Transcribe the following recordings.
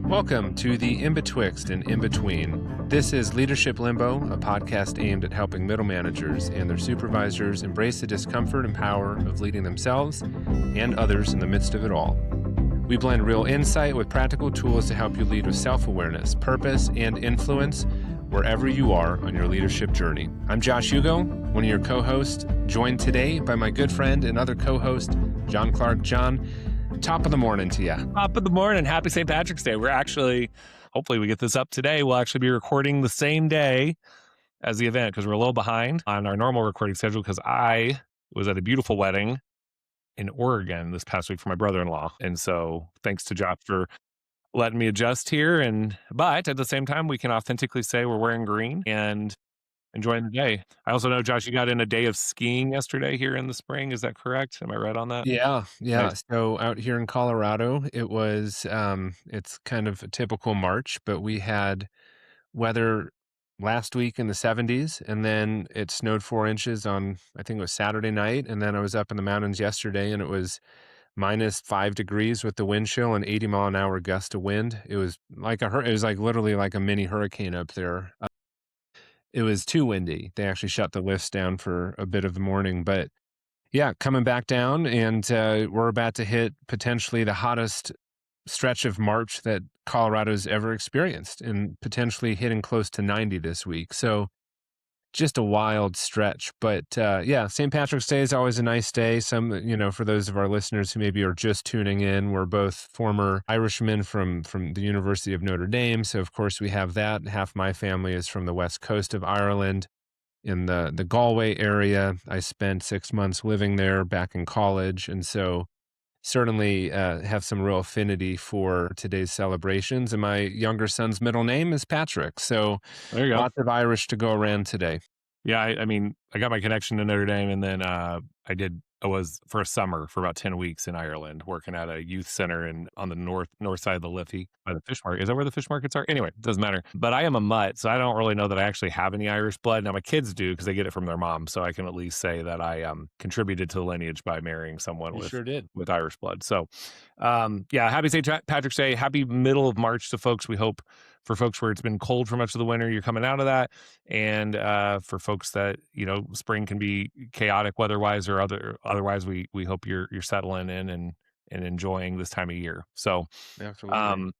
Welcome to the In Betwixt and In Between. This is Leadership Limbo, a podcast aimed at helping middle managers and their supervisors embrace the discomfort and power of leading themselves and others in the midst of it all. We blend real insight with practical tools to help you lead with self-awareness, purpose, and influence wherever you are on your leadership journey. I'm Josh Hugo, one of your co-hosts, joined today by my good friend and other co-host, John Clark. John, top of the morning to you. Top of the morning. Happy St. Patrick's Day. We're actually, hopefully we get this up today. We'll actually be recording the same day as the event because we're a little behind on our normal recording schedule because I was at a beautiful wedding in Oregon this past week for my brother-in-law. And so thanks to Josh for letting me adjust here. But at the same time, we can authentically say we're wearing green and enjoying the day. I also know, Josh, you got in a day of skiing yesterday here in the spring. Is that correct? Am I right on that? Yeah. Nice. So out here in Colorado, it was, it's kind of a typical March, but we had weather last week in the 70s, and then it snowed 4 inches on, I think it was Saturday night. And then I was up in the mountains yesterday and it was -5 degrees with the wind chill and 80-mile-an-hour gust of wind. It was like it was like literally like a mini hurricane up there. It was too windy. They actually shut the lifts down for a bit of the morning, but yeah, coming back down, and we're about to hit potentially the hottest stretch of March that Colorado's ever experienced, and potentially hitting close to 90 this week. So just a wild stretch. But yeah, St. Patrick's Day is always a nice day. For those of our listeners who maybe are just tuning in, we're both former Irishmen from the University of Notre Dame. So of course we have that. Half my family is from the west coast of Ireland in the Galway area. I spent 6 months living there back in college. And so certainly have some real affinity for today's celebrations. And my younger son's middle name is Patrick. So There you go. lots of Irish to go around today. Yeah, I mean, I got my connection to Notre Dame, and then I was for a summer for about 10 weeks in Ireland, working at a youth center on the north side of the Liffey by the fish market. Is that where the fish markets are? Anyway, it doesn't matter. But I am a mutt, so I don't really know that I actually have any Irish blood. Now my kids do because they get it from their mom, so I can at least say that I contributed to the lineage by marrying someone You with sure did. with Irish blood. So, yeah, happy St. Patrick's Day. Happy middle of March to folks. We hope for folks where it's been cold for much of the winter, you're coming out of that. And for folks that, spring can be chaotic weather-wise or otherwise, we hope you're settling in and enjoying this time of year. So, Absolutely.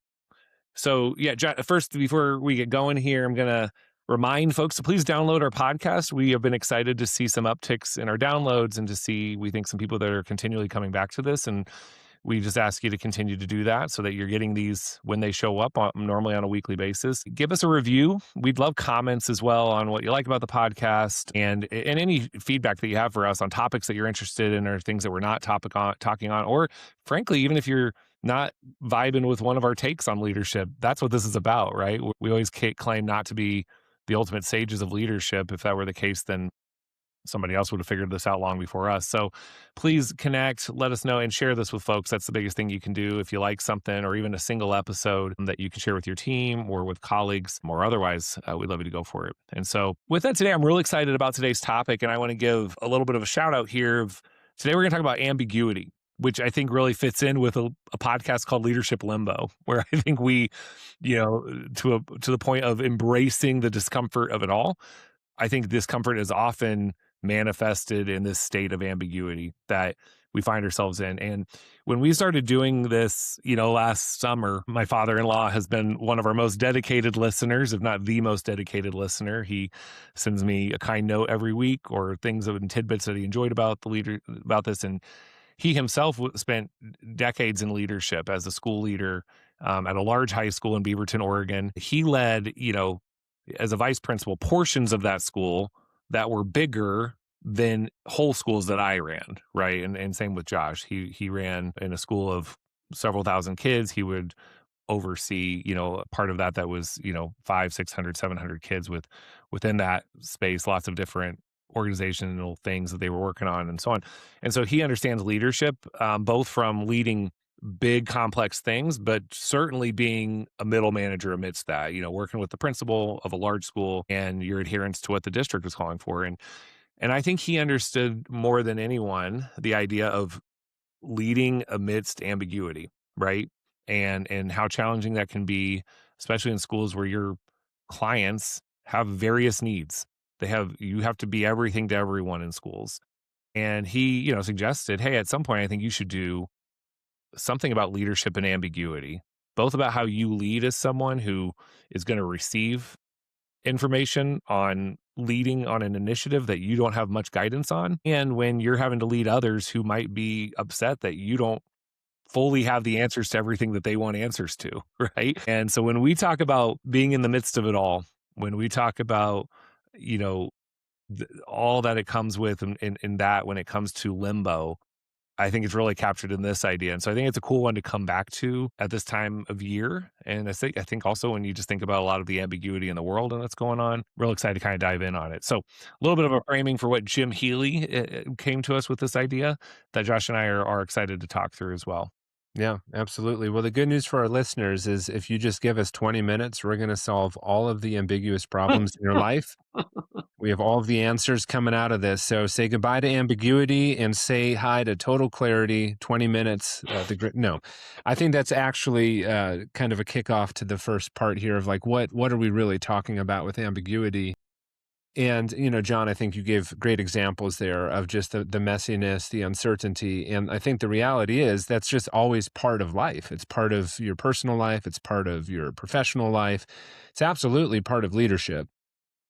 yeah, first, before we get going here, I'm going to remind folks to please download our podcast. We have been excited to see some upticks in our downloads and to see, we think, some people that are continually coming back to this. And we just ask you to continue to do that so that you're getting these when they show up normally on a weekly basis. Give us a review. We'd love comments as well on what you like about the podcast and any feedback that you have for us on topics that you're interested in or things that we're not talking on. Or frankly, even if you're not vibing with one of our takes on leadership, that's what this is about, right? We always claim not to be the ultimate sages of leadership. If that were the case, then somebody else would have figured this out long before us. So please connect, let us know, and share this with folks. That's the biggest thing you can do. If you like something or even a single episode that you can share with your team or with colleagues or otherwise, we'd love you to go for it. And so with that today, I'm really excited about today's topic. And I want to give a little bit of a shout out here. Today, we're going to talk about ambiguity, which I think really fits in with a podcast called Leadership Limbo, where I think we, to the point of embracing the discomfort of it all. I think discomfort is often manifested in this state of ambiguity that we find ourselves in. And when we started doing this, last summer, my father-in-law has been one of our most dedicated listeners, if not the most dedicated listener. He sends me a kind note every week or things and tidbits that he enjoyed about this. And he himself spent decades in leadership as a school leader at a large high school in Beaverton, Oregon. He led, as a vice principal, portions of that school that were bigger than whole schools that I ran, right? And same with Josh. He ran in a school of several thousand kids. He would oversee, part of that was, 500, 600, 700 kids within that space, lots of different organizational things that they were working on and so on. And so he understands leadership, both from leading big complex things, but certainly being a middle manager amidst that, working with the principal of a large school and your adherence to what the district was calling for. And I think he understood more than anyone the idea of leading amidst ambiguity, right? and how challenging that can be, especially in schools where your clients have various needs. You have to be everything to everyone in schools. And he, suggested, hey, at some point, I think you should do something about leadership and ambiguity, both about how you lead as someone who is going to receive information on leading on an initiative that you don't have much guidance on, and when you're having to lead others who might be upset that you don't fully have the answers to everything that they want answers to, right? And so when we talk about being in the midst of it all, when we talk about, you know, all that it comes with in that when it comes to limbo, I think it's really captured in this idea. And so I think it's a cool one to come back to at this time of year. And I think also when you just think about a lot of the ambiguity in the world and what's going on, real excited to kind of dive in on it. So a little bit of a framing for what Jim Healy came to us with this idea that Josh and I are excited to talk through as well. Yeah, absolutely. Well, the good news for our listeners is if you just give us 20 minutes, we're going to solve all of the ambiguous problems in your life. We have all of the answers coming out of this. So say goodbye to ambiguity and say hi to total clarity. 20 minutes. No, I think that's actually kind of a kickoff to the first part here of like what are we really talking about with ambiguity? And John, I think you gave great examples there of just the messiness, the uncertainty, and I think the reality is that's just always part of life. It's part of your personal life. It's part of your professional life. It's absolutely part of leadership.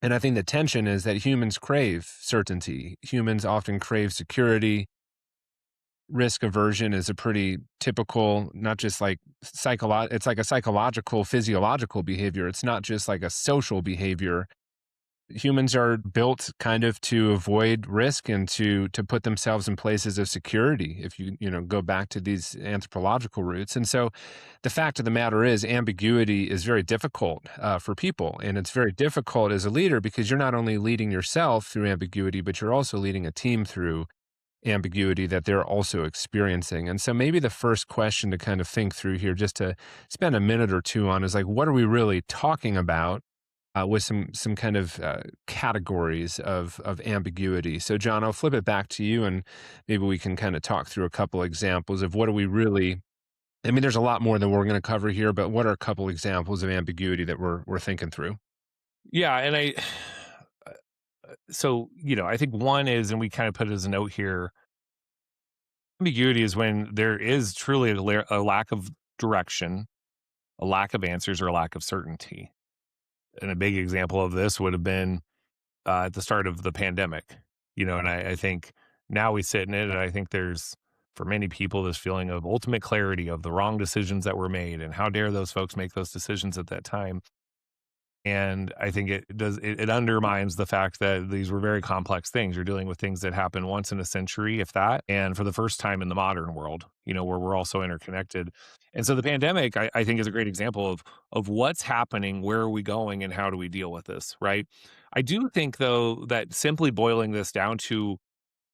And I think the tension is that humans crave certainty. Humans often crave security. Risk aversion is a pretty typical, not just like it's like a psychological, physiological behavior. It's not just like a social behavior. Humans are built kind of to avoid risk and to put themselves in places of security if you go back to these anthropological roots. And so the fact of the matter is ambiguity is very difficult for people, and it's very difficult as a leader because you're not only leading yourself through ambiguity, but you're also leading a team through ambiguity that they're also experiencing. And so maybe the first question to kind of think through here, just to spend a minute or two on, is like, what are we really talking about with some kind of categories of ambiguity? So, John, I'll flip it back to you, and maybe we can kind of talk through a couple examples of what are we really. I mean, there's a lot more than we're going to cover here, but what are a couple examples of ambiguity that we're thinking through? Yeah, and I think one is, and we kind of put it as a note here, ambiguity is when there is truly a lack of direction, a lack of answers, or a lack of certainty. And a big example of this would have been at the start of the pandemic, and I think now we sit in it, and I think there's, for many people, this feeling of ultimate clarity of the wrong decisions that were made, and how dare those folks make those decisions at that time. And I think it undermines the fact that these were very complex things. You're dealing with things that happen once in a century, if that, and for the first time in the modern world, where we're all so interconnected. And so the pandemic, I think, is a great example of what's happening, where are we going, and how do we deal with this, right? I do think, though, that simply boiling this down to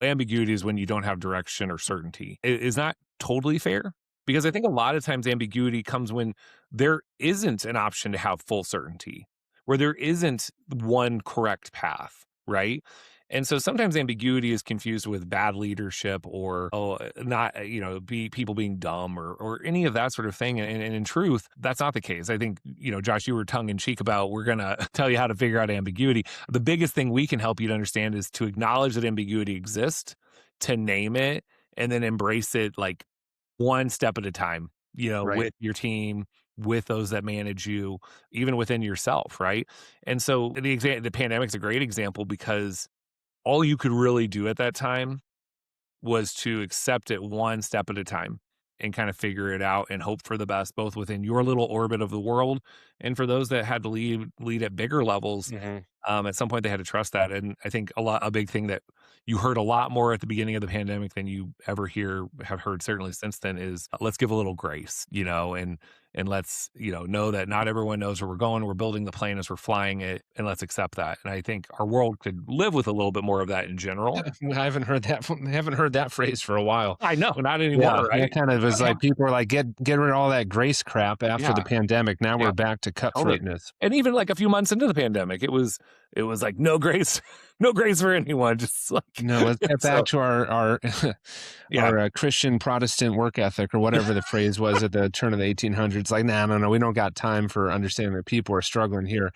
ambiguity is when you don't have direction or certainty is not totally fair, because I think a lot of times ambiguity comes when there isn't an option to have full certainty, where there isn't one correct path, right? And so sometimes ambiguity is confused with bad leadership, or not, be people being dumb, or any of that sort of thing. And in truth, that's not the case. I think, Josh, you were tongue in cheek about, we're going to tell you how to figure out ambiguity. The biggest thing we can help you to understand is to acknowledge that ambiguity exists, to name it, and then embrace it like one step at a time, Right. with your team, with those that manage you, even within yourself, right? And so the pandemic's a great example, because all you could really do at that time was to accept it one step at a time and kind of figure it out and hope for the best, both within your little orbit of the world, and for those that had to lead at bigger levels. Hmm. At some point they had to trust that. And I think a big thing that you heard a lot more at the beginning of the pandemic than you ever have heard certainly since then is, let's give a little grace, and let's, know that not everyone knows where we're going. We're building the plane as we're flying it, and let's accept that. And I think our world could live with a little bit more of that in general. I haven't heard that phrase for a while. I know, not Yeah, anymore, that right? kind of is like people are like, get rid of all that grace crap after Yeah, the pandemic. Now yeah. we're back to Totally. cutthroatness. And even like a few months into the pandemic, it was it was like no grace, no grace for anyone. Just like No, let's get back so, to our yeah, our Christian Protestant work ethic or whatever the phrase was at the turn of the 1800s. Like, nah, no, no, we don't got time for understanding that people are struggling here.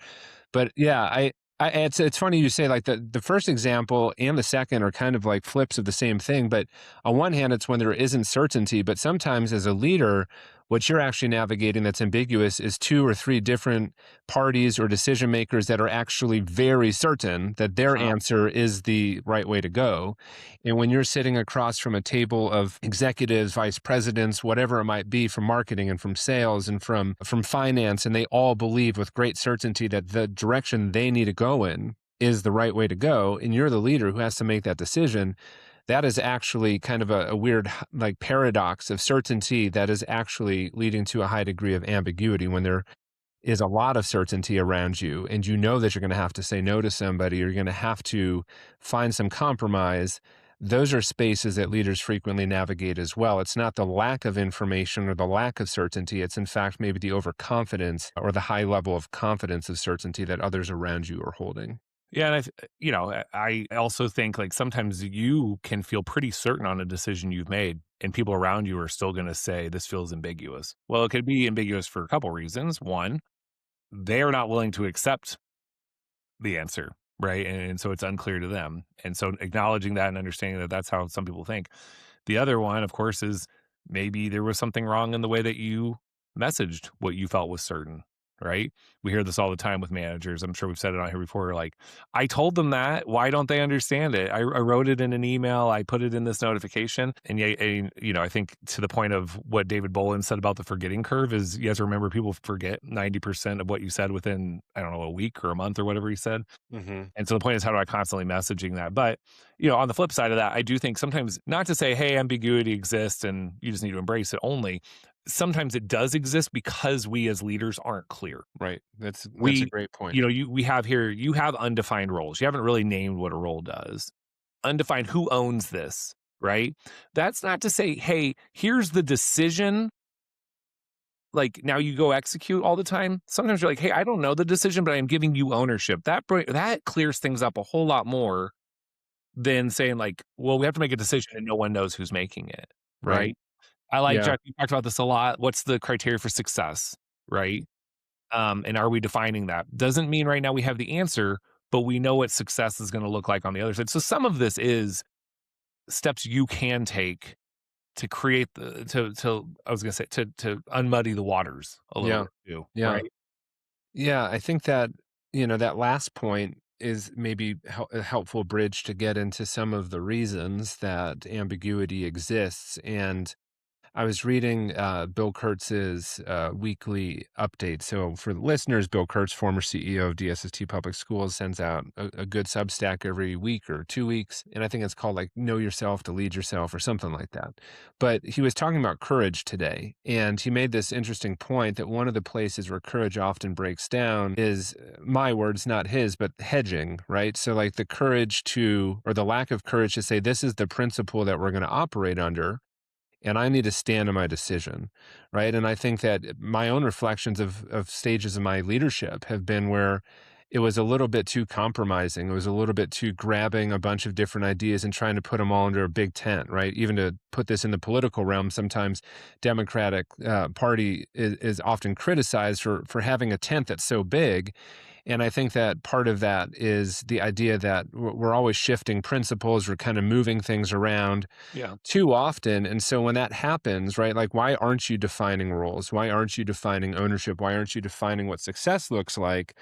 But yeah, it's funny you say like the first example and the second are kind of like flips of the same thing. But on one hand, it's when there isn't certainty. But sometimes as a leader, what you're actually navigating that's ambiguous is two or three different parties or decision makers that are actually very certain that their uh-huh. answer is the right way to go. And when you're sitting across from a table of executives, vice presidents, whatever it might be, from marketing and from sales and from finance, and they all believe with great certainty that the direction they need to go in is the right way to go, and you're the leader who has to make that decision, that is actually kind of a weird like paradox of certainty that is actually leading to a high degree of ambiguity when there is a lot of certainty around you and you know that you're going to have to say no to somebody or you're going to have to find some compromise. Those are spaces that leaders frequently navigate as well. It's not the lack of information or the lack of certainty. It's in fact maybe the overconfidence or the high level of confidence of certainty that others around you are holding. Yeah, and I also think like sometimes you can feel pretty certain on a decision you've made, and people around you are still going to say this feels ambiguous. Well, it could be ambiguous for a couple reasons. One, they are not willing to accept the answer, right? And so it's unclear to them. And so acknowledging that and understanding that that's how some people think. The other one, of course, is maybe there was something wrong in the way that you messaged what you felt was certain, right? We hear this all the time with managers. I'm sure we've said it on here before. Like, I told them that. Why don't they understand it? I wrote it in an email. I put it in this notification. And yeah, I think to the point of what David Bolin said about the forgetting curve is you have to remember people forget 90% of what you said within, I don't know, a week or a month or whatever he said. Hmm. And so the point is, how do I constantly messaging that? But, on the flip side of that, I do think sometimes not to say, hey, ambiguity exists and you just need to embrace it only. Sometimes it does exist because we as leaders aren't clear. Right. That's a We, great point. we have here, you have undefined roles. You haven't really named what a role does. Undefined, who owns this, right? That's not to say, hey, here's the decision. Like now you go execute all the time. Sometimes you're like, hey, I don't know the decision, but I am giving you ownership. That clears things up a whole lot more than saying like, well, we have to make a decision and no one knows who's making it, Right. right? I like Yeah. Jack. You talked about this a lot. What's the criteria for success, right? And are we defining that? Doesn't mean right now we have the answer, but we know what success is going to look like on the other side. So some of this is steps you can take to create the to I was going to say to unmuddy the waters a little Yeah. bit too, Yeah. right? Yeah. I think that, that last point is maybe a helpful bridge to get into some of the reasons that ambiguity exists. And I was reading Bill Kurtz's weekly update. So, for the listeners, Bill Kurtz, former CEO of DSST Public Schools, sends out a good Substack every week or 2 weeks. And I think it's called like Know Yourself to Lead Yourself or something like that. But he was talking about courage today. And he made this interesting point that one of the places where courage often breaks down is my words, not his, but hedging, right? So, like the courage to, or the lack of courage to say, this is the principle that we're going to operate under and I need to stand in my decision, right? And I think that my own reflections of stages of my leadership have been where it was a little bit too compromising. It was a little bit too grabbing a bunch of different ideas and trying to put them all under a big tent, right? Even to put this in the political realm, sometimes Democratic Party is often criticized for having a tent that's so big. And I think that part of that is the idea that we're always shifting principles, we're kind of moving things around Yeah. too often. And so when that happens, right, like why aren't you defining roles? Why aren't you defining ownership? Why aren't you defining what success looks like?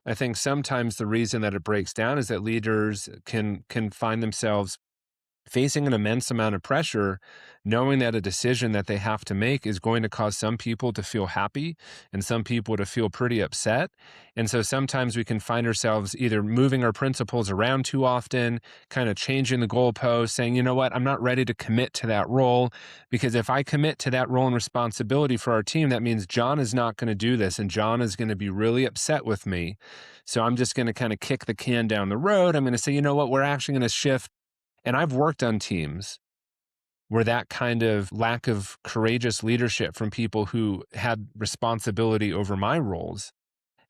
I think sometimes the reason that it breaks down is that leaders can find themselves facing an immense amount of pressure, knowing that a decision that they have to make is going to cause some people to feel happy and some people to feel pretty upset. And so sometimes we can find ourselves either moving our principles around too often, kind of changing the goalpost, saying, you know what, I'm not ready to commit to that role because if I commit to that role and responsibility for our team, that means John is not going to do this and John is going to be really upset with me. So I'm just going to kind of kick the can down the road. I'm going to say, you know what, we're actually going to shift. And I've worked on teams where that kind of lack of courageous leadership from people who had responsibility over my roles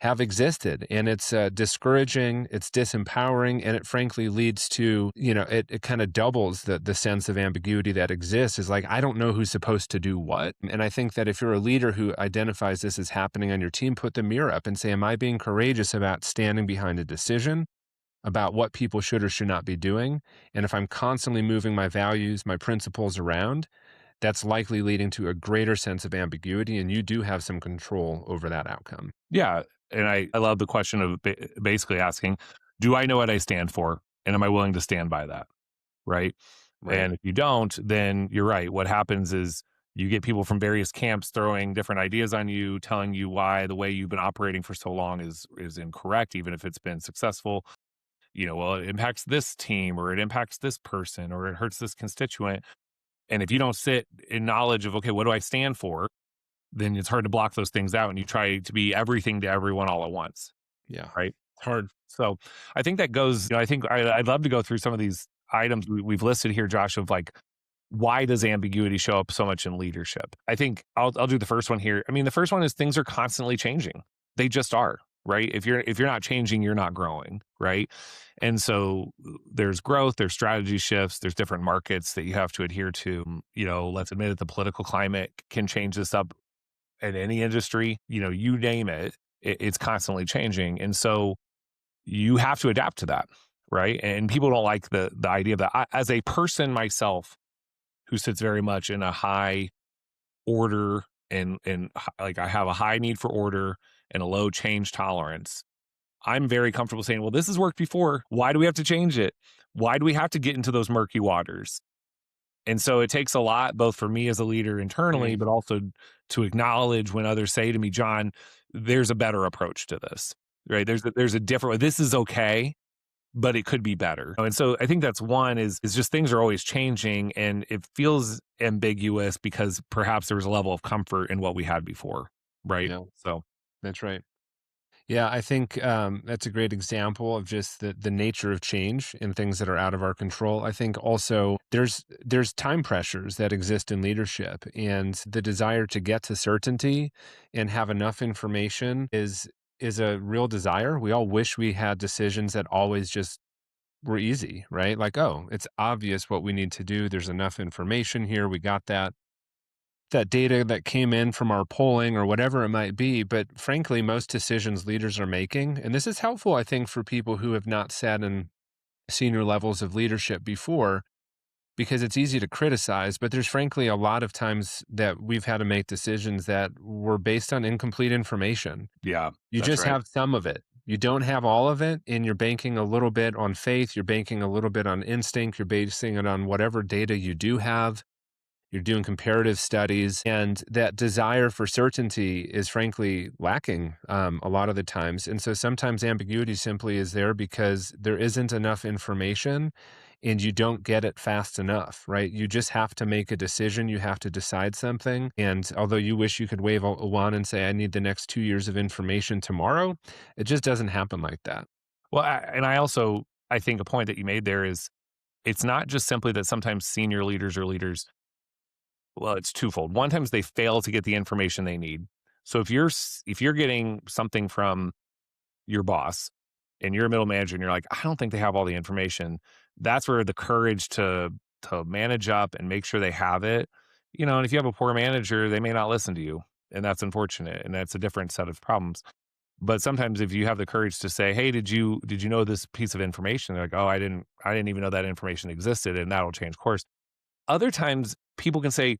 have existed. And it's discouraging, it's disempowering, and it frankly leads to, it kind of doubles the sense of ambiguity that exists. Is like, I don't know who's supposed to do what. And I think that if you're a leader who identifies this as happening on your team, put the mirror up and say, am I being courageous about standing behind a decision about what people should or should not be doing? And if I'm constantly moving my values, my principles around, that's likely leading to a greater sense of ambiguity, and you do have some control over that outcome. Yeah, and I love the question of basically asking, "Do I know what I stand for, and am I willing to stand by that?" Right? Right. And if you don't, then you're right. What happens is you get people from various camps throwing different ideas on you, telling you why the way you've been operating for so long is incorrect, even if it's been successful. Well, it impacts this team, or it impacts this person, or it hurts this constituent. And if you don't sit in knowledge of, okay, what do I stand for? Then it's hard to block those things out, and you try to be everything to everyone all at once, Yeah. right? Hard. So I think that goes, I think I'd love to go through some of these items we've listed here, Josh, of like, why does ambiguity show up so much in leadership? I think I'll do the first one here. I mean, the first one is things are constantly changing. They just are, right? If you're not changing, you're not growing, right? And so there's growth, there's strategy shifts, there's different markets that you have to adhere to. Let's admit it, the political climate can change this up in any industry, you name it, it's constantly changing. And so you have to adapt to that, right? And people don't like the idea that as a person myself who sits very much in a high order like I have a high need for order and a low change tolerance. I'm very comfortable saying, well, this has worked before. Why do we have to change it? Why do we have to get into those murky waters? And so it takes a lot, both for me as a leader internally, Mm, but also to acknowledge when others say to me, John, there's a better approach to this, right? There's a different, this is okay, but it could be better. And so I think that's one is just things are always changing, and it feels ambiguous because perhaps there was a level of comfort in what we had before, right? yeah, So that's right. Yeah, I think that's a great example of just the nature of change and things that are out of our control. I think also there's time pressures that exist in leadership, and the desire to get to certainty and have enough information is a real desire. We all wish we had decisions that always just were easy, right? Like, oh, it's obvious what we need to do. There's enough information here. We got that data that came in from our polling or whatever it might be. But frankly, most decisions leaders are making, and this is helpful, I think, for people who have not sat in senior levels of leadership before, because it's easy to criticize. But there's frankly a lot of times that we've had to make decisions that were based on incomplete information. yeah, You that's just right. have some of it. You don't have all of it, and you're banking a little bit on faith. You're banking a little bit on instinct. You're basing it on whatever data you do have. You're doing comparative studies, and that desire for certainty is frankly lacking a lot of the times. And so sometimes ambiguity simply is there because there isn't enough information and you don't get it fast enough, right? You just have to make a decision. You have to decide something. And although you wish you could wave a wand and say, I need the next 2 years of information tomorrow, it just doesn't happen like that. Well, I also, I think a point that you made there is it's not just simply that sometimes senior leaders or leaders, well, it's twofold. One, times they fail to get the information they need. So if you're getting something from your boss and you're a middle manager and you're like, I don't think they have all the information, that's where the courage to manage up and make sure they have it. And if you have a poor manager, they may not listen to you. And that's unfortunate. And that's a different set of problems. But sometimes if you have the courage to say, hey, did you know this piece of information? They're like, oh, I didn't even know that information existed, and that'll change course. Other times people can say,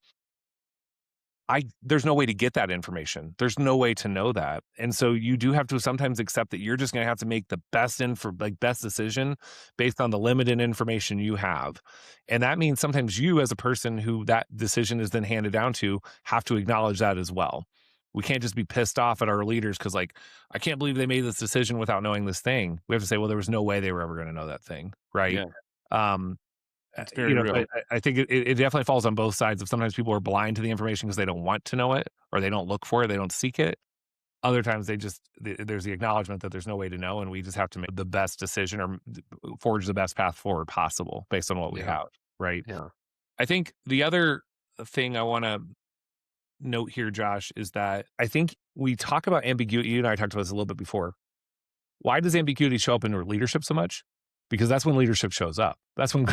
there's no way to get that information. There's no way to know that. And so you do have to sometimes accept that you're just going to have to make the best decision based on the limited information you have. And that means sometimes you, as a person who that decision is then handed down to, have to acknowledge that as well. We can't just be pissed off at our leaders because, like, I can't believe they made this decision without knowing this thing. We have to say, well, there was no way they were ever going to know that thing. Right. Yeah, Um, it's very So real. I think it definitely falls on both sides of sometimes people are blind to the information because they don't want to know it, or they don't look for it, they don't seek it. Other times they just there's the acknowledgement that there's no way to know, and we just have to make the best decision, or forge the best path forward possible based on what we Yeah, have, right? yeah. I think the other thing I wanna note here, Josh, is that I think we talk about ambiguity, you and I talked about this a little bit before. Why does ambiguity show up in leadership so much? Because that's when leadership shows up. That's when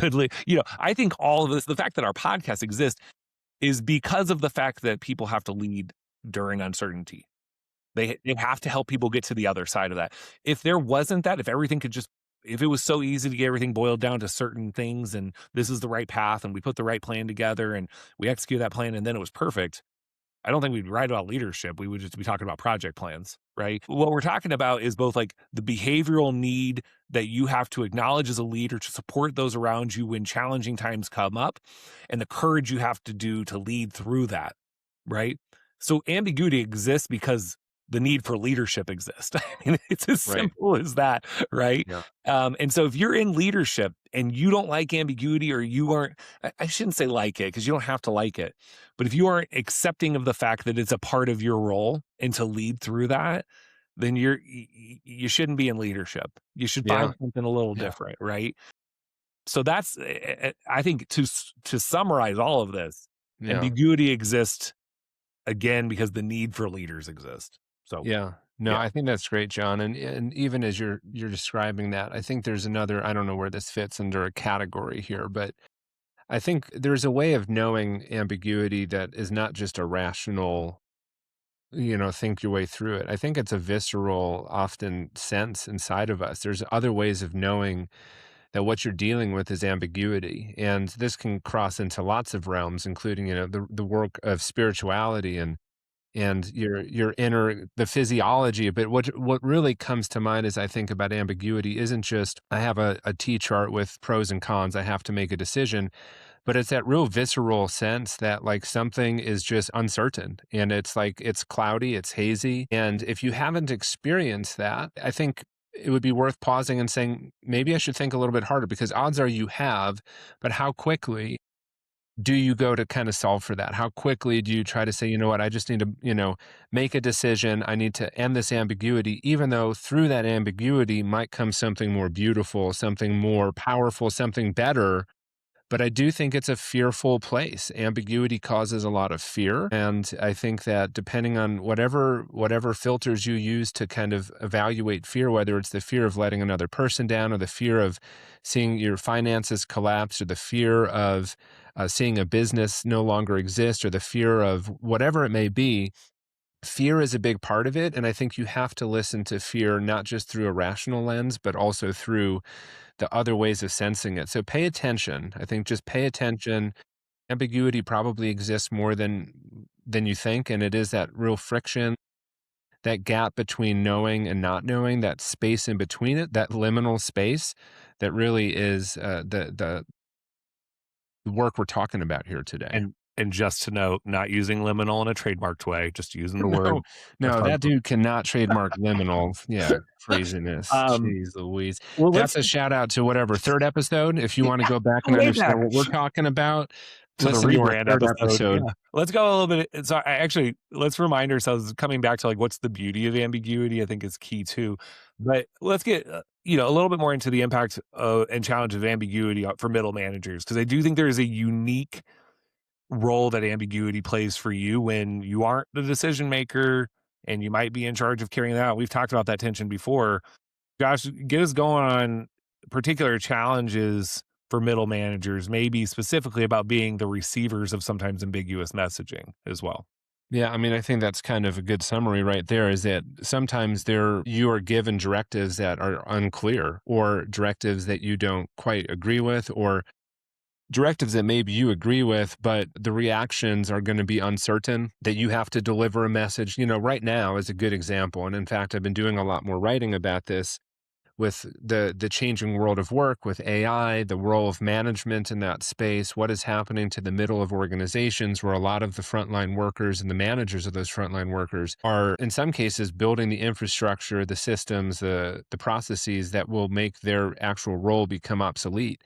I think all of this, the fact that our podcast exists is because of the fact that people have to lead during uncertainty. They have to help people get to the other side of that. If there wasn't that, if it was so easy to get everything boiled down to certain things and this is the right path and we put the right plan together and we execute that plan and then it was perfect, I don't think we'd write about leadership. We would just be talking about project plans, right? What we're talking about is both like the behavioral need that you have to acknowledge as a leader to support those around you when challenging times come up, and the courage you have to do to lead through that, right? So ambiguity exists because the need for leadership exists. I mean, it's as Right. simple as that, right? Yeah. And so if you're in leadership and you don't like ambiguity, or you aren't, I shouldn't say like it because you don't have to like it, but if you aren't accepting of the fact that it's a part of your role and to lead through that, then you shouldn't be in leadership. You should Yeah. find something a little Yeah. different, right? So that's I think to summarize all of this, Yeah. ambiguity exists again because the need for leaders exist. So Yeah. No, yeah, I think that's great, John. And even as you're describing that, I think there's another, I don't know where this fits under a category here, but I think there's a way of knowing ambiguity that is not just a rational, think your way through it. I think it's a visceral, often sense inside of us. There's other ways of knowing that what you're dealing with is ambiguity. And this can cross into lots of realms, including, the work of spirituality and your inner the physiology. But what really comes to mind as I think about ambiguity isn't just I have a T chart with pros and cons. I have to make a decision, but it's that real visceral sense that like something is just uncertain and it's like it's cloudy, it's hazy. And if you haven't experienced that, I think it would be worth pausing and saying, maybe I should think a little bit harder because odds are you have, but how quickly do you go to kind of solve for that? How quickly do you try to say, you know what, I just need to, make a decision. I need to end this ambiguity, even though through that ambiguity might come something more beautiful, something more powerful, something better. But I do think it's a fearful place. Ambiguity causes a lot of fear. And I think that depending on whatever filters you use to kind of evaluate fear, whether it's the fear of letting another person down or the fear of seeing your finances collapse or the fear of seeing a business no longer exist or the fear of whatever it may be, fear is a big part of it. And I think you have to listen to fear not just through a rational lens, but also through the other ways of sensing it. So pay attention. I think just pay attention. Ambiguity probably exists more than you think, and it is that real friction, that gap between knowing and not knowing, that space in between it, that liminal space that really is the work we're talking about here today. and just to note, not using liminal in a trademarked way, just using the No, word. no, that dude cannot trademark liminal. Yeah, craziness. Um, Jeez Louise. well, let's That's a shout out to whatever third episode. If you want to go back and way back understand what we're talking about, to the listen to our rebrand third episode. Yeah, episode. let's go a little bit. So, let's remind ourselves coming back to like what's the beauty of ambiguity. I think is key too. But let's get a little bit more into the impact and challenge of ambiguity for middle managers, because I do think there is a unique role that ambiguity plays for you when you aren't the decision maker and you might be in charge of carrying that out. We've talked about that tension before. Josh, get us going on particular challenges for middle managers, maybe specifically about being the receivers of sometimes ambiguous messaging as well. Yeah, I mean, I think that's kind of a good summary right there is that sometimes you are given directives that are unclear or directives that you don't quite agree with or directives that maybe you agree with, but the reactions are going to be uncertain, that you have to deliver a message. Right now is a good example. And in fact, I've been doing a lot more writing about this with the changing world of work, with AI, the role of management in that space, what is happening to the middle of organizations where a lot of the frontline workers and the managers of those frontline workers are, in some cases, building the infrastructure, the systems, the processes that will make their actual role become obsolete.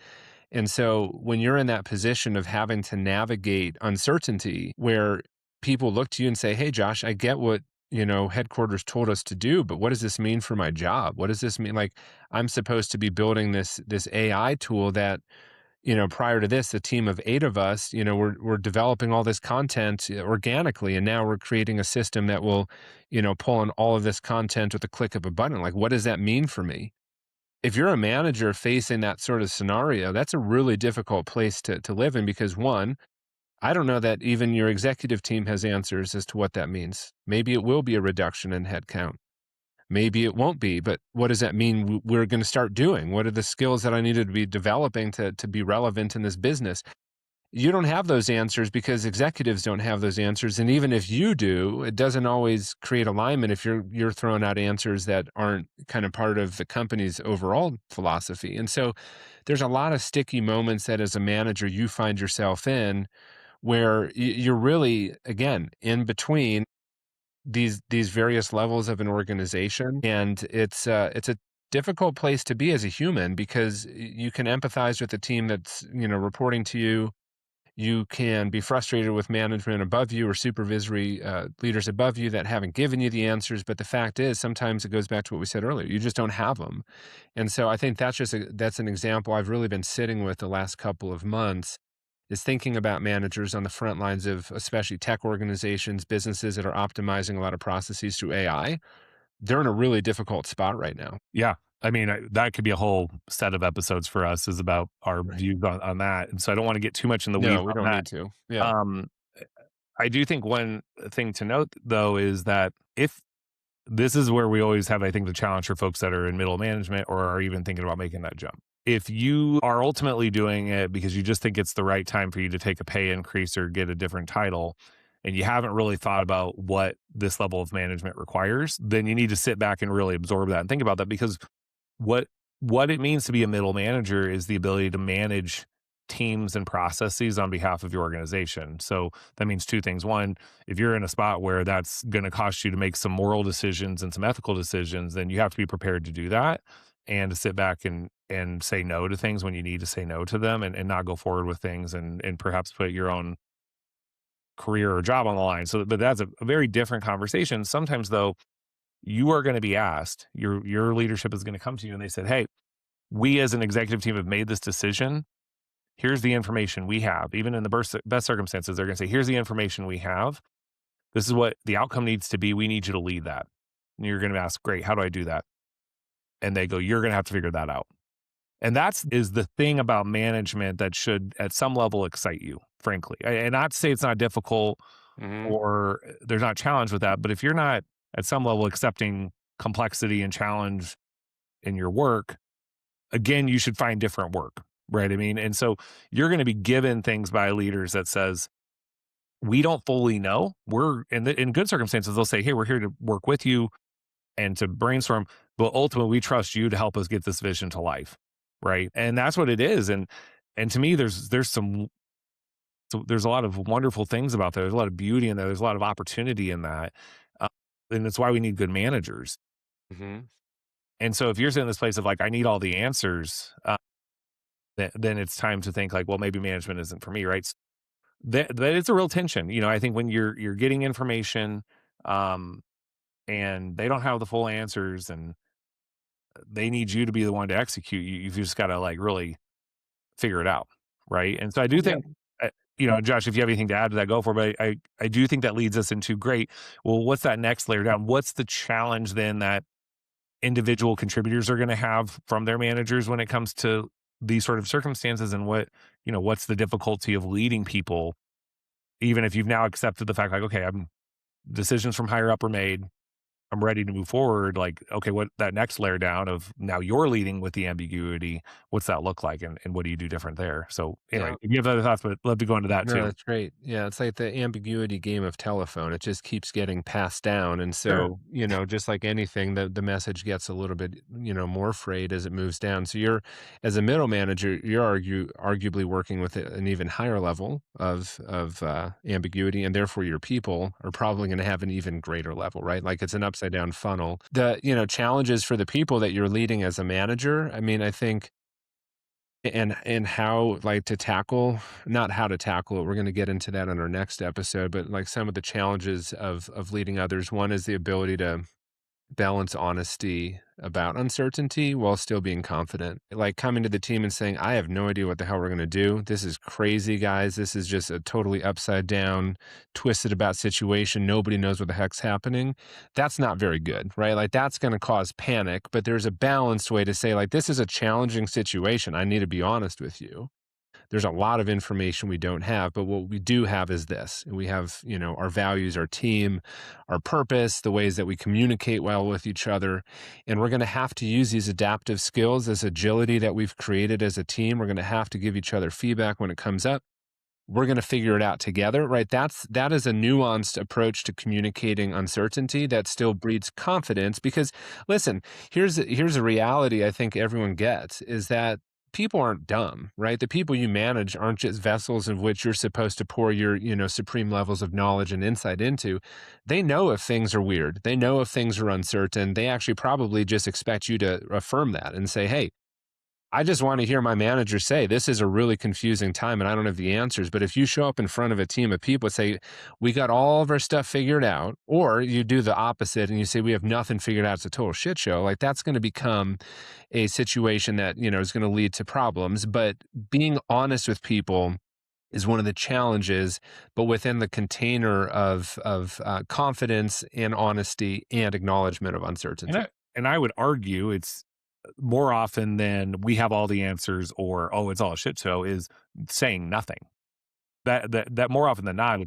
And so when you're in that position of having to navigate uncertainty where people look to you and say, "Hey, Josh, I get what, headquarters told us to do, but what does this mean for my job? What does this mean? Like, I'm supposed to be building this AI tool that prior to this, a team of 8 of us, we're developing all this content organically, and now we're creating a system that will, pull in all of this content with the click of a button. Like, what does that mean for me? If you're a manager facing that sort of scenario, that's a really difficult place to live in because, one, I don't know that even your executive team has answers as to what that means. Maybe it will be a reduction in headcount. Maybe it won't be, but what does that mean we're gonna start doing? What are the skills that I needed to be developing to be relevant in this business? You don't have those answers because executives don't have those answers, and even if you do, it doesn't always create alignment if you're throwing out answers that aren't kind of part of the company's overall philosophy, and so there's a lot of sticky moments that as a manager you find yourself in where you're really, again, in between these various levels of an organization, and it's a difficult place to be as a human because you can empathize with the team that's, reporting to you. You can be frustrated with management above you or supervisory leaders above you that haven't given you the answers. But the fact is, sometimes it goes back to what we said earlier. You just don't have them, and so I think that's an example I've really been sitting with the last couple of months is thinking about managers on the front lines of especially tech organizations, businesses that are optimizing a lot of processes through AI. They're in a really difficult spot right now. Yeah. I mean, that could be a whole set of episodes for us is about our Right. views on that. And so I don't want to get too much in the weeds No, we on don't that. need to. Yeah. Um, I do think one thing to note though is that if this is where we always have, I think, the challenge for folks that are in middle management or are even thinking about making that jump. If you are ultimately doing it because you just think it's the right time for you to take a pay increase or get a different title, and you haven't really thought about what this level of management requires, then you need to sit back and really absorb that and think about that because what what it means to be a middle manager is the ability to manage teams and processes on behalf of your organization. So that means two things. One, if you're in a spot where that's going to cost you to make some moral decisions and some ethical decisions, then you have to be prepared to do that and to sit back and say no to things when you need to say no to them and not go forward with things and perhaps put your own career or job on the line. So but that's a very different conversation. Sometimes though, you are going to be asked, your leadership is going to come to you and they said, "Hey, we as an executive team have made this decision. Here's the information we have." Even in the best circumstances, they're going to say, "Here's the information we have. This is what the outcome needs to be. We need you to lead that." And you're going to ask, "Great, how do I do that?" And they go, "You're going to have to figure that out." And that's is the thing about management that should at some level excite you, frankly. And not to say it's not difficult Hmm. or there's not challenge with that, but if you're not at some level accepting complexity and challenge in your work, again, you should find different work, right? I mean, and so you're going to be given things by leaders that says, we don't fully know. We're in good circumstances, they'll say, "Hey, we're here to work with you and to brainstorm, but ultimately we trust you to help us get this vision to life." Right. And that's what it is. And to me, there's a lot of wonderful things about that. There's a lot of beauty in there. There's a lot of opportunity in that. Uh, and it's why we need good managers. Hmm. And so if you're sitting in this place of like, I need all the answers, then it's time to think like, well, maybe management isn't for me, right? That it's a real tension. I think when you're getting information, um, and they don't have the full answers, and they need you to be the one to execute. You've just got to like really figure it out, right? And so I do Yeah. think, Josh, if you have anything to add to that, go for it. But I do think that leads us into great. Well, what's that next layer down? What's the challenge then that individual contributors are going to have from their managers when it comes to these sort of circumstances, and what's the difficulty of leading people, even if you've now accepted the fact like, okay, I'm decisions from higher up are made. I'm ready to move forward. Like, okay, what that next layer down of now you're leading with the ambiguity, what's that look like? And what do you do different there? So anyway, Yeah. if you have other thoughts, but love to go into that No, too. that's great. Yeah, it's like the ambiguity game of telephone. It just keeps getting passed down. And Sure. so, just like anything, the message gets a little bit, more frayed as it moves down. So you're as a middle manager, you're arguably working with an even higher level of ambiguity, and therefore your people are probably going to have an even greater level, right? Like it's an upside down funnel. The, challenges for the people that you're leading as a manager. I mean, I think and how, like, to tackle not how to tackle it, we're gonna get into that on our next episode, but, like, some of the challenges of leading others. One is the ability to balance honesty about uncertainty while still being confident. Like coming to the team and saying, I have no idea what the hell we're going to do. This is crazy, guys. This is just a totally upside down, twisted about situation. Nobody knows what the heck's happening. That's not very good, right? Like that's going to cause panic, but there's a balanced way to say, like, this is a challenging situation. I need to be honest with you. There's a lot of information we don't have, but what we do have is this. We have, our values, our team, our purpose, the ways that we communicate well with each other. And we're going to have to use these adaptive skills, this agility that we've created as a team. We're going to have to give each other feedback when it comes up. We're going to figure it out together, right? That is a nuanced approach to communicating uncertainty that still breeds confidence. Because listen, here's a reality I think everyone gets is that people aren't dumb, right? The people you manage aren't just vessels of which you're supposed to pour your, supreme levels of knowledge and insight into. They know if things are weird. They know if things are uncertain. They actually probably just expect you to affirm that and say, hey, I just want to hear my manager say, this is a really confusing time and I don't have the answers. But if you show up in front of a team of people and say, we got all of our stuff figured out, or you do the opposite and you say, we have nothing figured out, it's a total shit show, like that's going to become a situation that, is going to lead to problems. But being honest with people is one of the challenges, but within the container of confidence and honesty and acknowledgement of And uncertainty. I would argue it's more often than we have all the answers or, oh, it's all a shit show is saying nothing. That more often than not,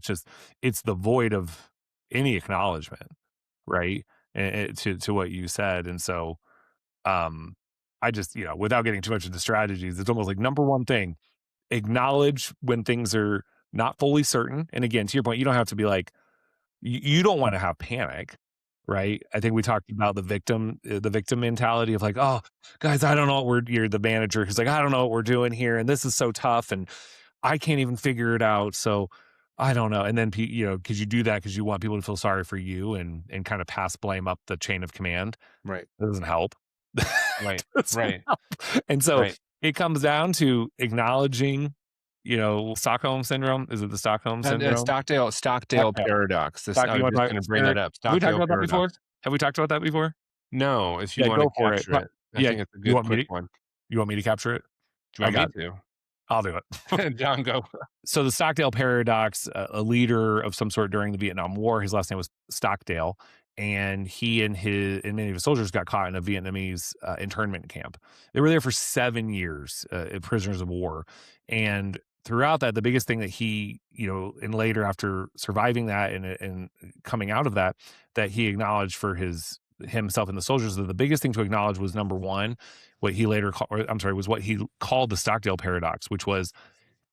it's the void of any acknowledgement, right? To what you said. And so I just, without getting too much into strategies, it's almost like number one thing, acknowledge when things are not fully certain. And again, to your point, you don't have to be like, you don't want to have panic, right? I think we talked about the victim mentality of like, oh, guys, I don't know what you're the manager who's like, I don't know what we're doing here, and this is so tough, and I can't even figure it out, so I don't know. And then because you do that because you want people to feel sorry for you and kind of pass blame up the chain of command. Right, That doesn't help. right, Doesn't right. help. And so Right. it comes down to acknowledging, Stockholm syndrome. Is it the Stockholm syndrome? Stockdale Paradox. This I You was wanna just talk gonna bring that up. have we talked Stockdale about that before? Paradox. Have we talked about that before? No, if you Yeah, wanna go for it. capture it, I Yeah, think it's a you good want me quick to one. capture it? Do you I want me got to? I'll do it. John, go. So the Stockdale Paradox, a leader of some sort during the Vietnam War, his last name was Stockdale, and he and many of his soldiers got caught in a Vietnamese internment camp. They were there for 7 years, prisoners of war, and throughout that, the biggest thing that he, and later after surviving that and coming out of that, that he acknowledged for himself and the soldiers, that the biggest thing to acknowledge was number one, what he later called, I'm sorry, was what he called the Stockdale Paradox, which was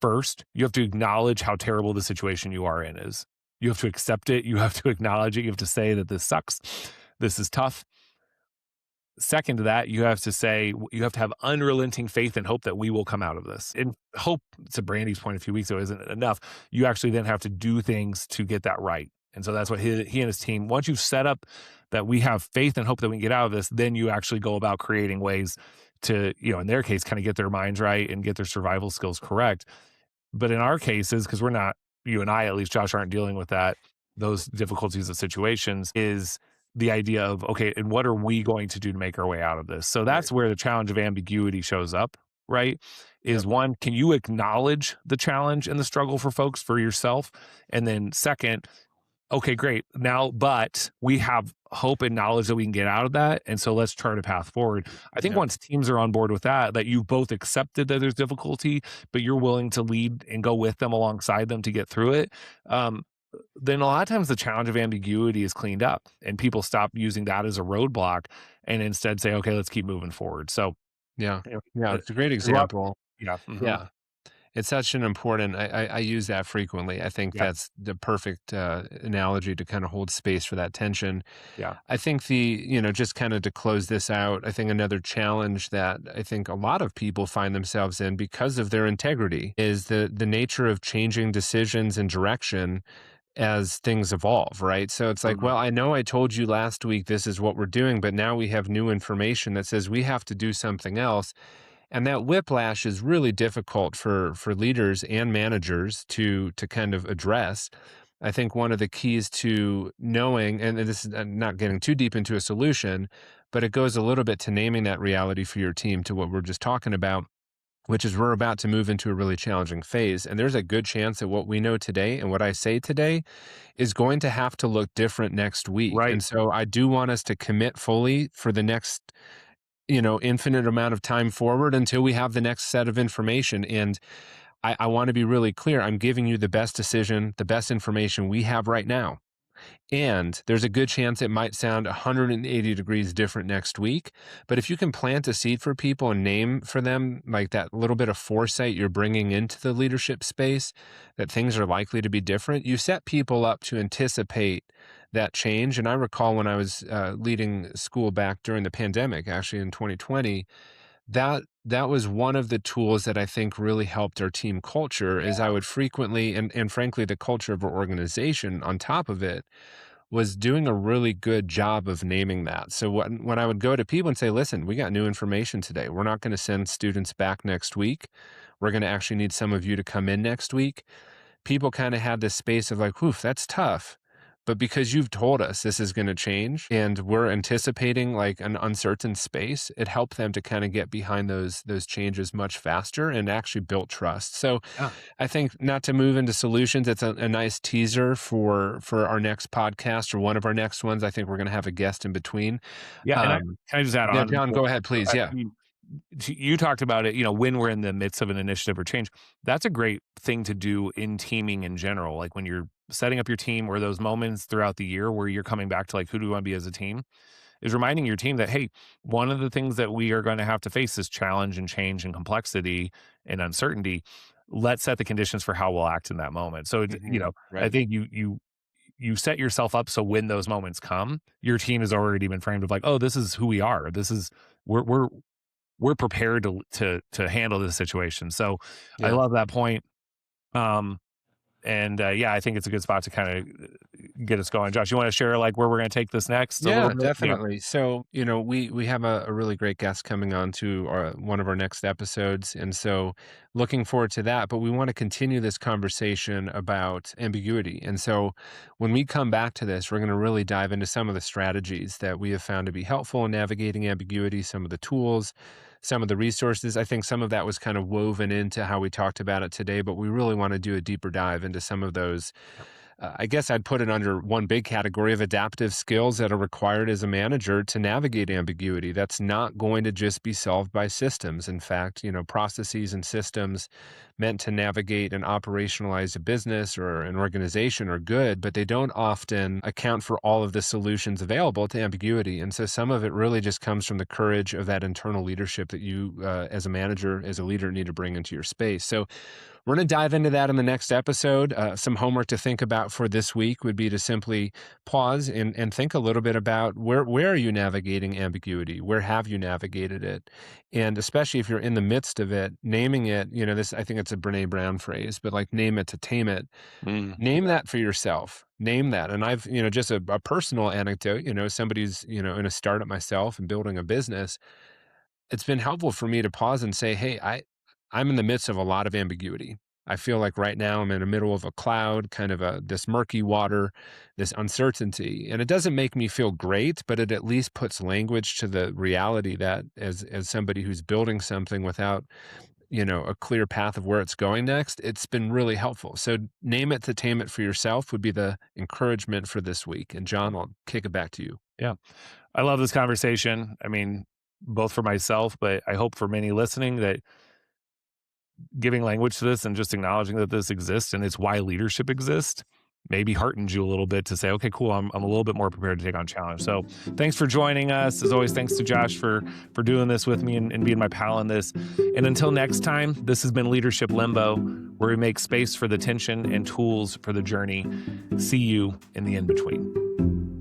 first, you have to acknowledge how terrible the situation you are in is. You have to accept it. You have to acknowledge it. You have to say that this sucks. This is tough. Second to that, you have to say, you have to have unrelenting faith and hope that we will come out of this. And hope, to Brandy's point a few weeks ago, isn't enough. You actually then have to do things to get that right. And so that's what he and his team, once you've set up that we have faith and hope that we can get out of this, then you actually go about creating ways to, in their case, kind of get their minds right and get their survival skills correct. But in our cases, because we're not, you and I, at least Josh, aren't dealing with those difficulties of situations, is the idea of, okay, and what are we going to do to make our way out of this? So Right. that's where the challenge of ambiguity shows up, right? Is Yep. one, can you acknowledge the challenge and the struggle for folks for yourself? And then second, okay, great. Now, but we have hope and knowledge that we can get out of that. And so let's chart a path forward. I think Yep. once teams are on board with that you've both accepted that there's difficulty, but you're willing to lead and go with them alongside them to get through it. Um, then a lot of times the challenge of ambiguity is cleaned up and people stop using that as a roadblock and instead say, okay, let's keep moving forward. So, Yeah. you know, Yeah, it's a great there's a lot, example. yeah. Yeah. It's such an important I use that frequently. I think Yeah. that's the perfect, analogy to kinda hold space for that tension. Yeah. I think just kinda to close this out, I think another challenge that I think a lot of people find themselves in because of their integrity is the nature of changing decisions and direction as things evolve, right? So it's like, Mhm. well, I know I told you last week this is what we're doing, but now we have new information that says we have to do something else. And that whiplash is really difficult for leaders and managers to kind of address. I think one of the keys to knowing, and this is not getting too deep into a solution, but it goes a little bit to naming that reality for your team to what we're just talking about, which is we're about to move into a really challenging phase. And there's a good chance that what we know today and what I say today is going to have to look different next week. Right. And so I do want us to commit fully for the next, infinite amount of time forward until we have the next set of information. And I want to be really clear. I'm giving you the best decision, the best information we have right now. And there's a good chance it might sound 180 degrees different next week. But if you can plant a seed for people and name for them like that little bit of foresight you're bringing into the leadership space, that things are likely to be different, you set people up to anticipate that change. And I recall when I was leading school back during the pandemic, actually in 2020, that was one of the tools that I think really helped our team culture is I would frequently and frankly the culture of our organization on top of it was doing a really good job of naming that. So when I would go to people and say, listen, we got new information today. We're not going to send students back next week. We're going to actually need some of you to come in next week. People kind of had this space of like, whew, that's tough. But because you've told us this is going to change and we're anticipating like an uncertain space, it helped them to kind of get behind those changes much faster and actually built trust. So Yeah. I think not to move into solutions, it's a nice teaser for our next podcast or one of our next ones. I think we're going to have a guest in between. Yeah, and Um, can I just add yeah, on? John, go ahead, please. Yeah. You talked about it, when we're in the midst of an initiative or change. That's a great thing to do in teaming in general. Like when you're setting up your team or those moments throughout the year where you're coming back to like, who do we want to be as a team? Is reminding your team that, hey, one of the things that we are going to have to face is challenge and change and complexity and uncertainty. Let's set the conditions for how we'll act in that moment. So, I Right. think you set yourself up so when those moments come, your team has already been framed of like, oh, this is who we are. This is we're prepared to handle this situation. So I Yeah. love that point. Um, and yeah, I think it's a good spot to kind of get us going. Josh, you want to share like where we're going to take this next a little Yeah, bit? Yeah. definitely. So, we have a really great guest coming on to one of our next episodes, and so looking forward to that. But we want to continue this conversation about ambiguity, and so when we come back to this, we're going to really dive into some of the strategies that we have found to be helpful in navigating ambiguity, some of the tools, some of the resources. I think some of that was kind of woven into how we talked about it today, but we really want to do a deeper dive into some of those. I guess I'd put it under one big category of adaptive skills that are required as a manager to navigate ambiguity. That's not going to just be solved by systems. In fact, processes and systems meant to navigate and operationalize a business or an organization are good, but they don't often account for all of the solutions available to ambiguity. And so some of it really just comes from the courage of that internal leadership that you, as a manager, as a leader, need to bring into your space. So we're going to dive into that in the next episode. Some homework to think about for this week would be to simply pause and think a little bit about where are you navigating ambiguity? Where have you navigated it? And especially if you're in the midst of it, naming it, this, I think it's a Brene Brown phrase, but like name it to tame it. Name that for yourself. Name that. And I've, just a personal anecdote, somebody's, in a startup myself and building a business. It's been helpful for me to pause and say, hey, I'm in the midst of a lot of ambiguity. I feel like right now I'm in the middle of a cloud, kind of this murky water, this uncertainty. And it doesn't make me feel great, but it at least puts language to the reality that as somebody who's building something without, a clear path of where it's going next, it's been really helpful. So name it to tame it for yourself would be the encouragement for this week. And John, I'll kick it back to you. Yeah. I love this conversation. I mean, both for myself, but I hope for many listening that giving language to this and just acknowledging that this exists and it's why leadership exists maybe heartens you a little bit to say, okay, cool, I'm a little bit more prepared to take on challenge. So thanks for joining us. As always, thanks to Josh for doing this with me and being my pal in this. And until next time, this has been Leadership Limbo, where we make space for the tension and tools for the journey. See you in the in-between.